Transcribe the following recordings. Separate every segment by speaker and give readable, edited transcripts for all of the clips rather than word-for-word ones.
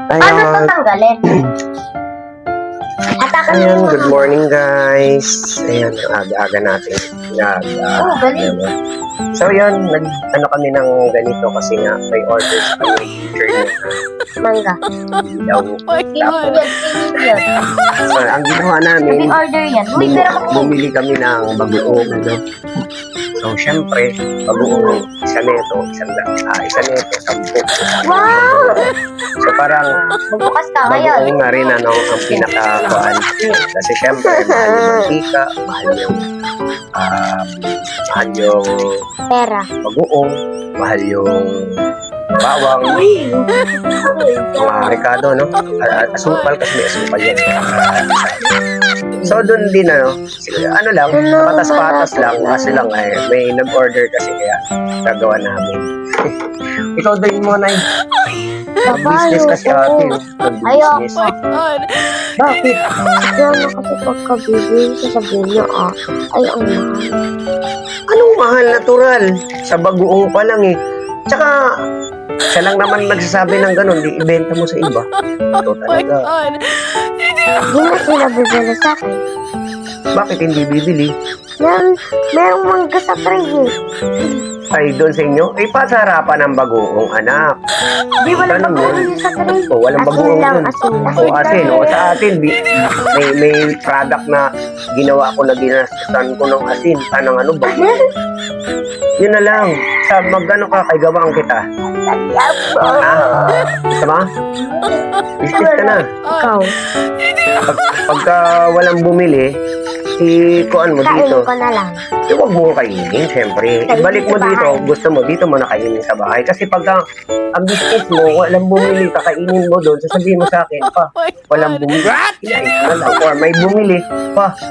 Speaker 1: Paano
Speaker 2: Ayun.
Speaker 1: tatanggalin? Atakan mo
Speaker 2: Ayan,
Speaker 1: yung
Speaker 2: good morning guys. Ayan, ang aga-aga natin.
Speaker 1: Oh, galing.
Speaker 2: So yun, ano kami ng ganito kasi nga may order sa kami teacher niya
Speaker 1: mangga.
Speaker 2: daw.
Speaker 1: Pinili yun.
Speaker 2: So, ang ginawa namin,
Speaker 1: Sabi order yan. Uy, pero
Speaker 2: bumili kami ng bagoong. No? So, syempre, bagoong, isa neto, isa neto, 10.
Speaker 1: wow!
Speaker 2: So, parang
Speaker 1: Magbukas ka ngayon.
Speaker 2: bagoong na rin ang pinaka-kuhan. Kasi syempre, mahal yung mantika, mahal yung
Speaker 1: Pera.
Speaker 2: bagoong, mahal yung bawang, mga rekado, no? Asukal, kasi may asukal yan. So, dun din, ano lang, patas-patas lang, kasi lang, may nag-order kasi kaya gagawa namin. Ikaw din mo, Nay. Business kasi ate, nag-business. Bakit?
Speaker 1: Kaya na kasi pagkabibig, sasabihin niya, ay, ang mahal.
Speaker 2: Anong mahal, natural? Sa bagoong pa lang eh. Tsaka, siya lang naman nagsasabi ng ganun, di ibenta mo sa iba. Ito talaga.
Speaker 1: Hindi na sila bibili sa akin.
Speaker 2: Bakit hindi bibili?
Speaker 1: Merong mangga sa tray eh.
Speaker 2: Ay, doon sa inyo? Eh, pa sa harapan ng bagoong, anak.
Speaker 1: Di wala
Speaker 2: Ganun
Speaker 1: bagoong
Speaker 2: yun.
Speaker 1: dun sa tray.
Speaker 2: O, walang
Speaker 1: Asin
Speaker 2: bagoong
Speaker 1: lang,
Speaker 2: dun.
Speaker 1: asin.
Speaker 2: O, asin. O, sa atin, may product na ginawa ko na ginastusan ko ng asin. Anong ano ba? Yun na lang. Sa magano ka, kay gawang kita. Gusto ba? Business ka na.
Speaker 1: Ikaw,
Speaker 2: Pagka walang bumili, kuan mo dito.
Speaker 1: kain ko na lang.
Speaker 2: Huwag mo kainin, syempre. Ibalik mo dito, gusto mo, dito mo nakainin sa bahay. Kasi pagka ang business mo, walang bumili, kakainin mo doon, sasabihin mo sa akin, walang bumili, kinain ko na lang. Or may bumili,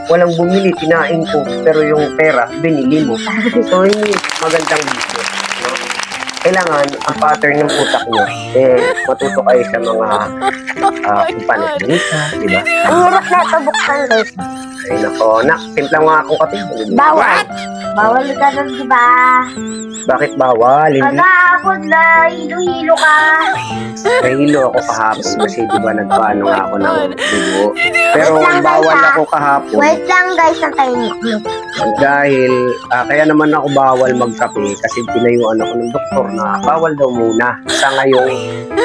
Speaker 2: walang bumili, kinain ko, pero yung pera, binili mo. So, hindi magandang business. No? Kailangan, ang pattern ng utak nyo, matuto kayo sa mga kung paano kumita, di ba?
Speaker 1: Ang hirap na ito buksan, guys.
Speaker 2: Ay, nako, timpla nga akong kape.
Speaker 1: Bawal. Bawal ka nun, di ba?
Speaker 2: Bakit bawal? Hindi.
Speaker 1: Pagkakapod na, hilo-hilo ka.
Speaker 2: Nahilo ako kahapon kasi di ba nagpaano nga ako ng dugo. Pero
Speaker 1: Wait lang, guys,
Speaker 2: bawal
Speaker 1: ha?
Speaker 2: ako kahapon
Speaker 1: Wait lang, guys, antayin niyo.
Speaker 2: dahil kaya naman ako bawal magkape kasi pinayuan ako ng doktor na bawal daw muna sa ngayong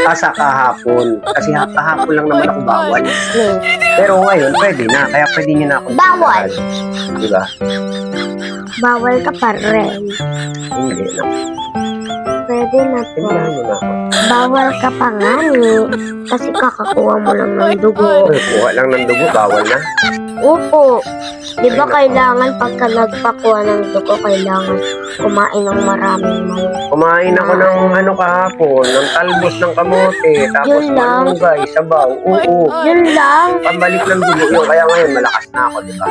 Speaker 2: sa kahapon. Kasi kahapon lang naman ako bawal. Pero ngayon pwede na, kaya pwede niyo na ako.
Speaker 1: Bawal.
Speaker 2: Di ba?
Speaker 1: Bawal ka pa rin.
Speaker 2: Hindi na.
Speaker 1: Pwede na po.
Speaker 2: Tingnan niyo na ako.
Speaker 1: Bawal ka pa nga ni. Kasi kakakuha mo lang ng dugo.
Speaker 2: Ay, kuha lang ng dugo, bawal na.
Speaker 1: Opo. Di ba kailangan pagka nagpakuha ng dugo, kailangan kumain ng maraming manok.
Speaker 2: Kumain ako ng kahapon, ng talbos ng kamote, tapos
Speaker 1: Yun lang.
Speaker 2: malunggay, sabaw, oo.
Speaker 1: Yun lang.
Speaker 2: Pambalik ng dugo yun, kaya ngayon malakas na ako, di ba?